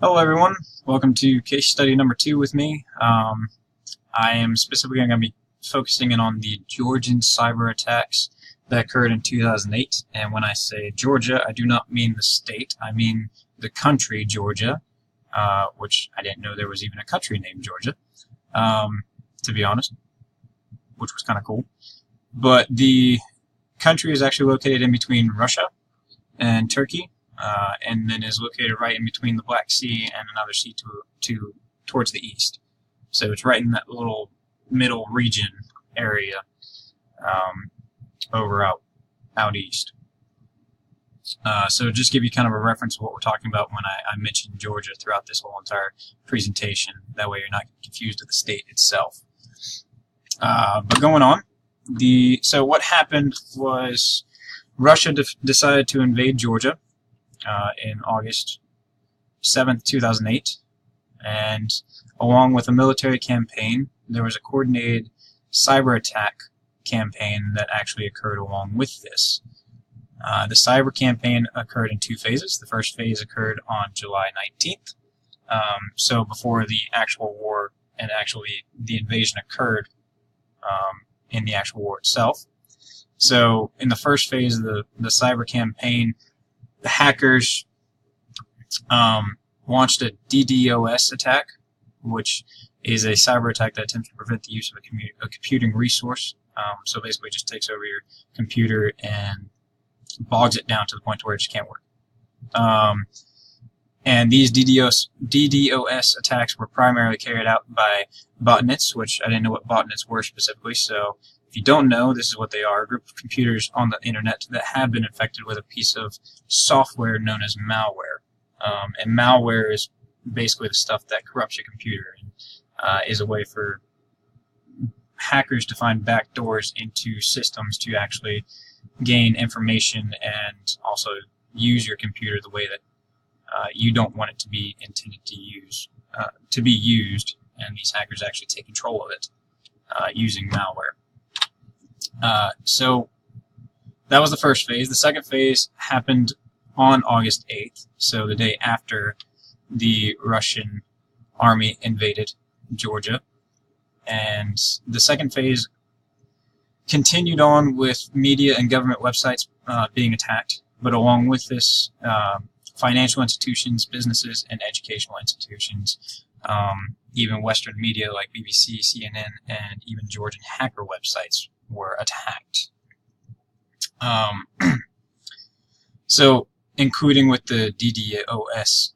Hello everyone, welcome to case study number 2 with me. I am specifically going to be focusing in on the Georgian cyber attacks that occurred in 2008. And when I say Georgia, I do not mean the state, I mean the country Georgia, which I didn't know there was even a country named Georgia, to be honest, which was kind of cool. But the country is actually located in between Russia and Turkey. And then is located right in between the Black Sea and another sea towards the east. So it's right in that little middle region area over out east. So just give you kind of a reference of what we're talking about when I mentioned Georgia throughout this whole entire presentation. That way you're not confused with the state itself. But going on, so what happened was Russia decided to invade Georgia in August 7th, 2008, and along with a military campaign, there was a coordinated cyber attack campaign that actually occurred along with this. The cyber campaign occurred in 2 phases. The first phase occurred on July 19th, so before the actual war and actually the invasion occurred in the actual war itself. So in the first phase of the cyber campaign, the hackers launched a DDoS attack, which is a cyber attack that attempts to prevent the use of a computing resource. So basically just takes over your computer and bogs it down to the point to where it just can't work. And these DDoS attacks were primarily carried out by botnets, which I didn't know what botnets were specifically, so if you don't know, this is what they are: a group of computers on the internet that have been infected with a piece of software known as malware. And malware is basically the stuff that corrupts your computer and is a way for hackers to find backdoors into systems to actually gain information and also use your computer the way that you don't want it to be intended to be used, and these hackers actually take control of it using malware. So that was the first phase. The second phase happened on August 8th, so the day after the Russian army invaded Georgia. And the second phase continued on with media and government websites being attacked, but along with this, financial institutions, businesses, and educational institutions, even Western media like BBC, CNN, and even Georgian hacker websites were attacked. So, including with the DDoS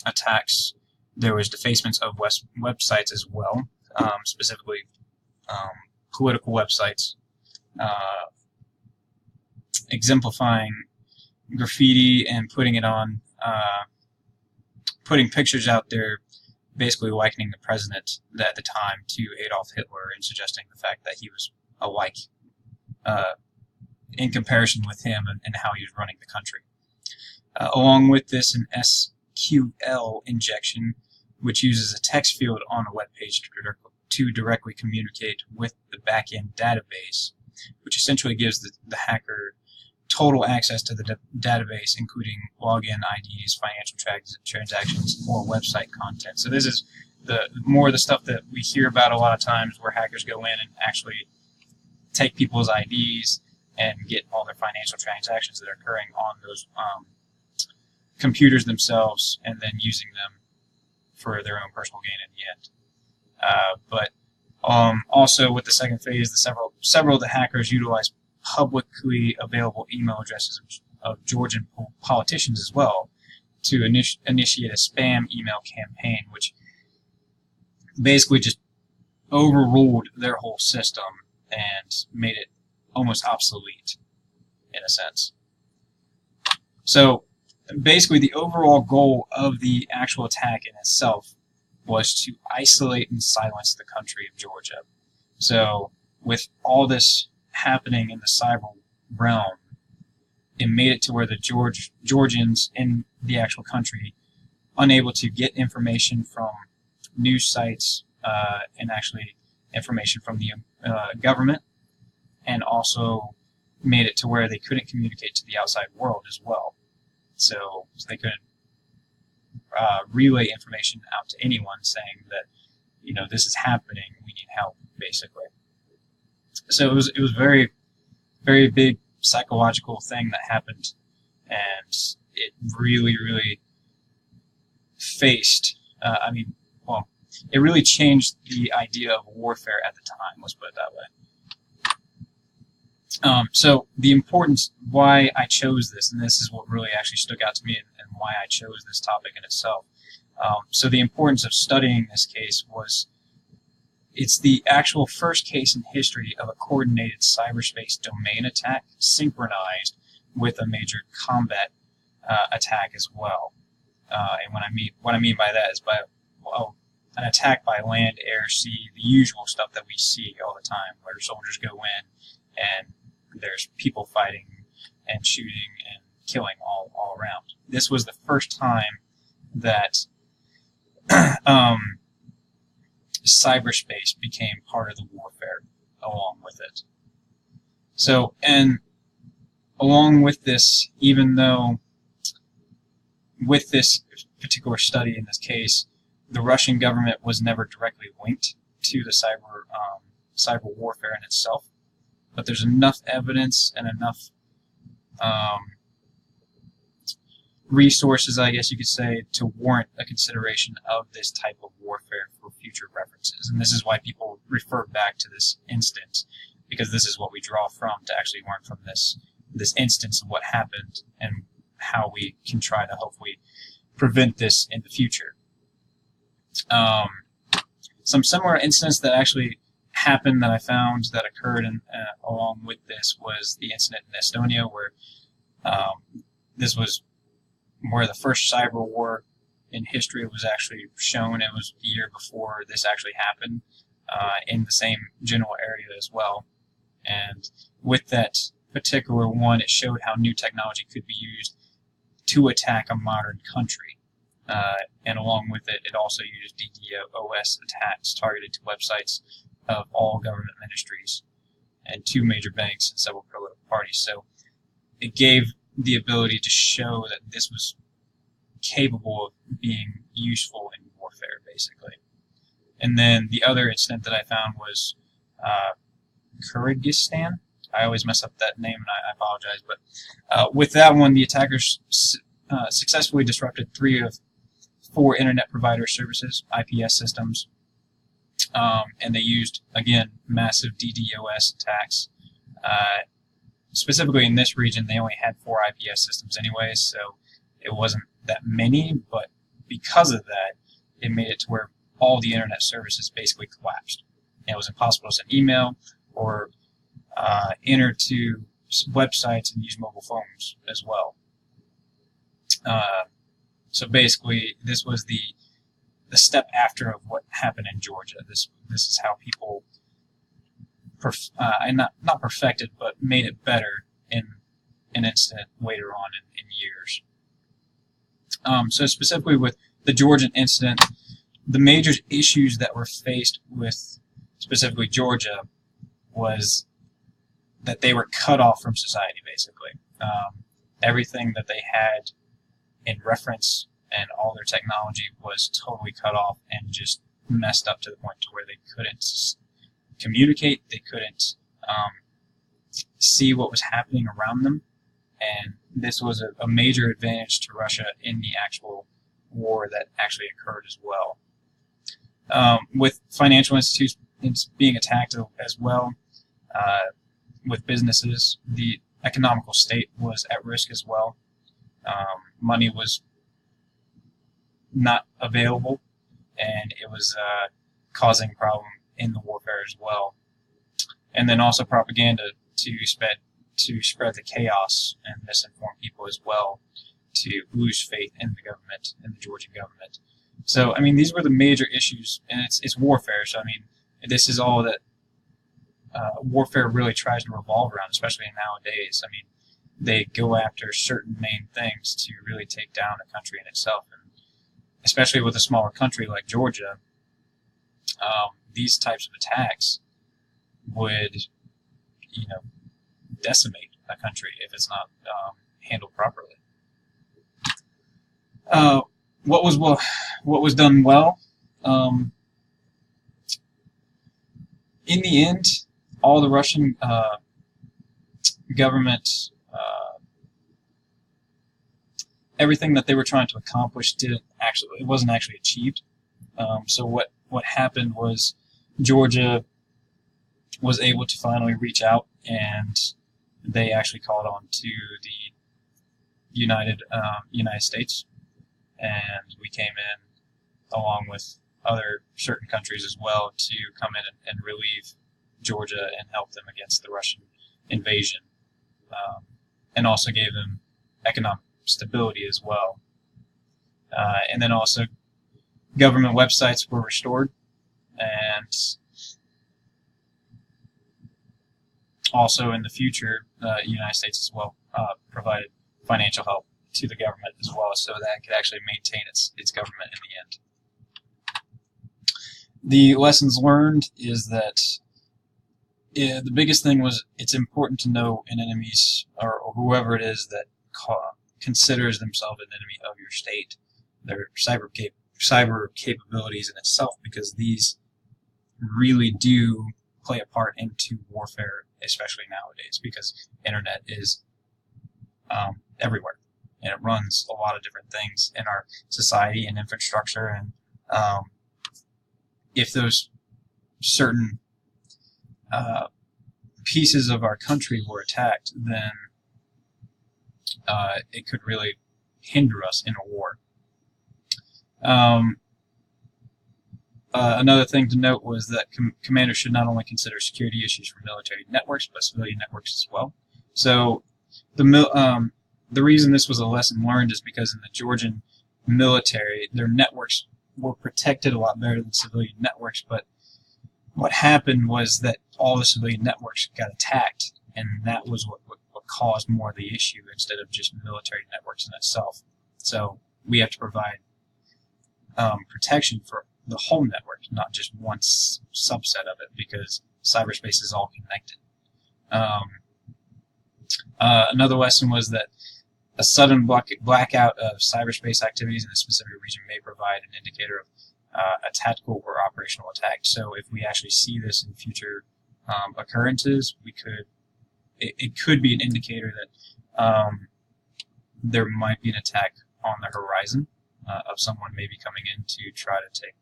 attacks, there was defacements of websites as well, specifically political websites, exemplifying graffiti and putting it on, putting pictures out there, basically likening the president at the time to Adolf Hitler and suggesting the fact that he was alike in comparison with him and how he was running the country. Along with this, an SQL injection, which uses a text field on a web page to directly communicate with the back-end database, which essentially gives the hacker total access to the database, including login IDs, financial transactions, or website content. So this is more of the stuff that we hear about a lot of times, where hackers go in and actually take people's IDs and get all their financial transactions that are occurring on those computers themselves, and then using them for their own personal gain in the end. But also with the second phase, several of the hackers utilized publicly available email addresses of Georgian politicians as well to initiate a spam email campaign, which basically just overruled their whole system and made it almost obsolete in a sense. So basically the overall goal of the actual attack in itself was to isolate and silence the country of Georgia. So with all this happening in the cyber realm, it made it to where the Georgians in the actual country, unable to get information from news sites and actually information from the government, and also made it to where they couldn't communicate to the outside world as well. So they couldn't relay information out to anyone saying that, this is happening, we need help, basically. So it was very, very big psychological thing that happened, and it really, really faced, it really changed the idea of warfare at the time, let's put it that way. So the importance, why I chose this, and this is what really actually stuck out to me, and why I chose this topic in itself. So the importance of studying this case was, it's the actual first case in history of a coordinated cyberspace domain attack synchronized with a major combat attack as well. And what I mean by that is an attack by land, air, sea, the usual stuff that we see all the time, where soldiers go in and there's people fighting and shooting and killing all around. This was the first time that cyberspace became part of the warfare along with it. So, and along with this, even though with this particular study in this case, the Russian government was never directly linked to the cyber warfare in itself, but there's enough evidence and enough resources, I guess you could say, to warrant a consideration of this type of warfare for future references. And this is why people refer back to this instance, because this is what we draw from to actually learn from this instance of what happened and how we can try to hopefully prevent this in the future. Some similar incidents that actually happened that I found that occurred along with this was the incident in Estonia, where this was where the first cyber war in history was actually shown. It was the year before this actually happened, in the same general area as well. And with that particular one, it showed how new technology could be used to attack a modern country. And along with it, it also used DDoS attacks targeted to websites of all government ministries and 2 major banks and several political parties. So it gave the ability to show that this was capable of being useful in warfare, basically. And then the other incident that I found was Kyrgyzstan. I always mess up that name, and I apologize. But with that one, the attackers successfully disrupted 3 of 4 internet provider services, IPS systems, and they used, again, massive DDoS attacks. Specifically in this region, they only had 4 IPS systems anyway, so it wasn't that many, but because of that, it made it to where all the internet services basically collapsed. And it was impossible to send email or enter to websites and use mobile phones as well. So basically, this was the step after of what happened in Georgia. This is how people and not perfected, but made it better in an incident later on in years. So specifically with the Georgian incident, the major issues that were faced with specifically Georgia was that they were cut off from society, basically. Everything that they had in reference and all their technology was totally cut off and just messed up to the point to where they couldn't communicate, they couldn't see what was happening around them, and this was a major advantage to Russia in the actual war that actually occurred as well. With financial institutions being attacked as well, with businesses, the economical state was at risk as well. Money was not available, and it was causing problem in the warfare as well. And then also propaganda to spread the chaos and misinform people as well, to lose faith in the government, in the Georgian government. So, I mean, these were the major issues, and it's warfare. So, I mean, this is all that warfare really tries to revolve around, especially nowadays. I mean, they go after certain main things to really take down a country in itself, and especially with a smaller country like Georgia, these types of attacks would, decimate a country if it's not handled properly. what was done well? In the end, all the Russian government, everything that they were trying to accomplish it wasn't actually achieved. So what happened was Georgia was able to finally reach out, and they actually called on to the United States, and we came in along with other certain countries as well to come in and relieve Georgia and help them against the Russian invasion, and also gave them economic stability as well. And then also government websites were restored, and also in the future, the United States as well provided financial help to the government as well, so that it could actually maintain its government in the end. The lessons learned is that the biggest thing was it's important to know an enemy's, or whoever it is that considers themselves an enemy of your state, their cyber capabilities in itself, because these really do play a part into warfare, especially nowadays, because internet is everywhere, and it runs a lot of different things in our society and infrastructure, and if those certain pieces of our country were attacked, then it could really hinder us in a war. Another thing to note was that commanders should not only consider security issues for military networks, but civilian networks as well. So the reason this was a lesson learned is because in the Georgian military, their networks were protected a lot better than civilian networks, but what happened was that all the civilian networks got attacked, and that was what caused more of the issue instead of just military networks in itself. So we have to provide protection for the whole network, not just one subset of it, because cyberspace is all connected. Another lesson was that a sudden blackout of cyberspace activities in a specific region may provide an indicator of a tactical or operational attack. So if we actually see this in future occurrences, it could be an indicator that there might be an attack on the horizon of someone maybe coming in to try to take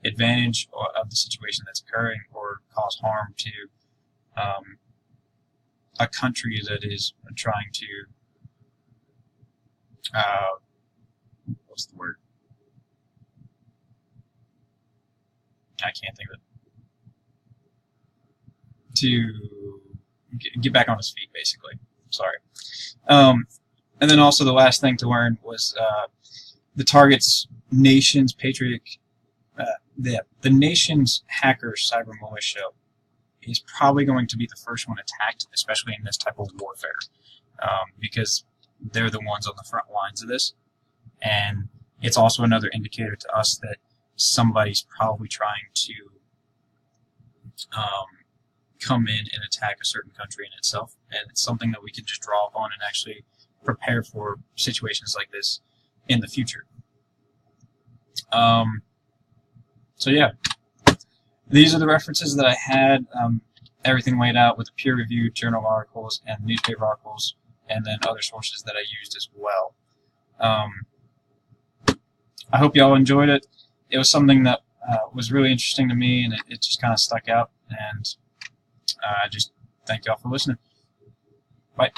advantage of the situation that's occurring or cause harm to a country that is trying to what's the word? I can't think of it. To get back on his feet, basically. Sorry. And then also the last thing to learn was the target's nation's the nation's hacker cyber militia is probably going to be the first one attacked, especially in this type of warfare, because they're the ones on the front lines of this, and it's also another indicator to us that somebody's probably trying to come in and attack a certain country in itself, and it's something that we can just draw upon and actually prepare for situations like this in the future. So yeah, these are the references that I had, everything laid out with the peer-reviewed journal articles and newspaper articles, and then other sources that I used as well. I hope y'all enjoyed it. It was something that was really interesting to me, and it just kind of stuck out, and I just thank y'all for listening. Bye.